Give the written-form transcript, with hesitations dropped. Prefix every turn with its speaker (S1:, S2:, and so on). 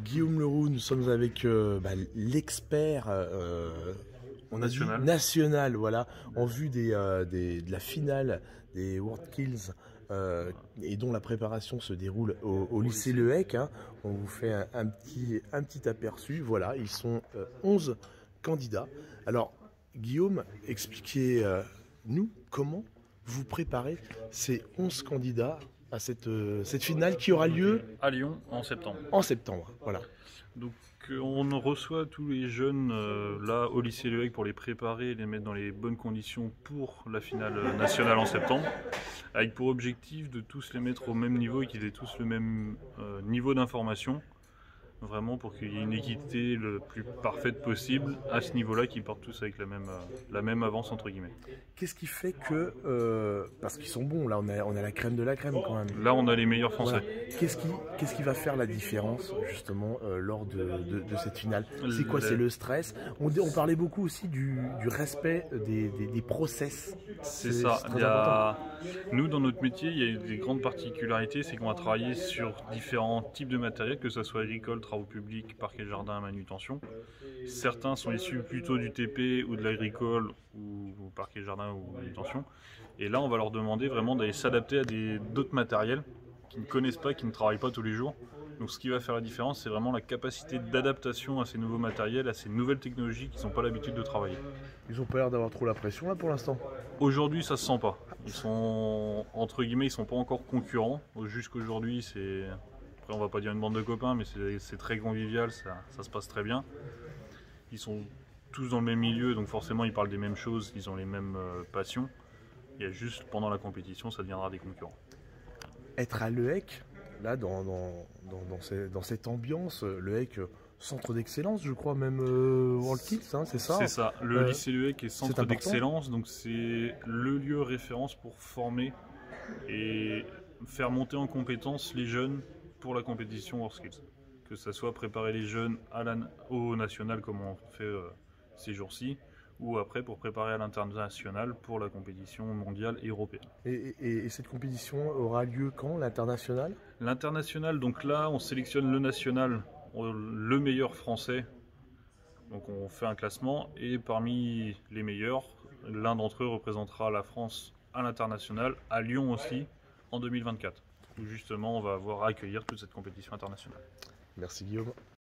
S1: Guillaume Leroux, nous sommes avec l'expert national, voilà, en vue de la finale des World Kills et dont la préparation se déroule au lycée Le Hec. Hein. On vous fait un petit aperçu. Voilà, ils sont 11 candidats. Alors, Guillaume, expliquez-nous comment vous préparez ces 11 candidats à cette finale qui aura lieu
S2: à Lyon en septembre.
S1: En septembre, voilà.
S2: Donc on reçoit tous les jeunes là au lycée Le Hec pour les préparer et les mettre dans les bonnes conditions pour la finale nationale en septembre, avec pour objectif de tous les mettre au même niveau et qu'ils aient tous le même niveau d'information, vraiment pour qu'il y ait une équité le plus parfaite possible à ce niveau-là, qu'ils partent tous avec la même avance entre guillemets.
S1: Qu'est-ce qui fait que, parce qu'ils sont bons, là on a la crème de la crème quand même.
S2: Là on a les meilleurs Français.
S1: Voilà. Qu'est-ce qui va faire la différence justement lors de cette finale? C'est quoi? C'est le stress. On parlait beaucoup aussi du respect des process.
S2: C'est ça. Nous dans notre métier, il y a des grandes particularités, c'est qu'on va travailler sur différents types de matériel, que ce soit agricole, travaux publics, parquet jardin, manutention. Certains sont issus plutôt du TP ou de l'agricole ou parquet jardin ou manutention. Et là, on va leur demander vraiment d'aller s'adapter à d'autres matériels qu'ils ne connaissent pas, qui ne travaillent pas tous les jours. Donc ce qui va faire la différence, c'est vraiment la capacité d'adaptation à ces nouveaux matériels, à ces nouvelles technologies qu'ils n'ont pas l'habitude de travailler.
S1: Ils n'ont pas l'air d'avoir trop la pression là pour l'instant.
S2: Aujourd'hui, ça se sent pas. Ils sont, entre guillemets, ils sont pas encore concurrents. Jusqu'aujourd'hui, c'est... Après, on va pas dire une bande de copains, mais c'est très convivial, ça se passe très bien. Ils sont tous dans le même milieu, donc forcément, ils parlent des mêmes choses, ils ont les mêmes passions. Il y a juste, pendant la compétition, ça deviendra des concurrents.
S1: Être à Le Hec, là, dans cette ambiance, Le Hec, centre d'excellence, je crois même World Kills, hein, c'est ça?
S2: C'est ça, le lycée Le Hec est centre d'excellence, donc c'est le lieu référence pour former et faire monter en compétence les jeunes pour la compétition World Skills. Que ça soit préparer les jeunes au national comme on fait ces jours-ci, ou après pour préparer à l'international pour la compétition mondiale et européenne.
S1: Et cette compétition aura lieu quand, l'international?
S2: L'international, donc là on sélectionne le national, le meilleur français, donc on fait un classement et parmi les meilleurs, l'un d'entre eux représentera la France à l'international, à Lyon aussi, en 2024, où justement on va avoir à accueillir toute cette compétition internationale.
S1: Merci Guillaume.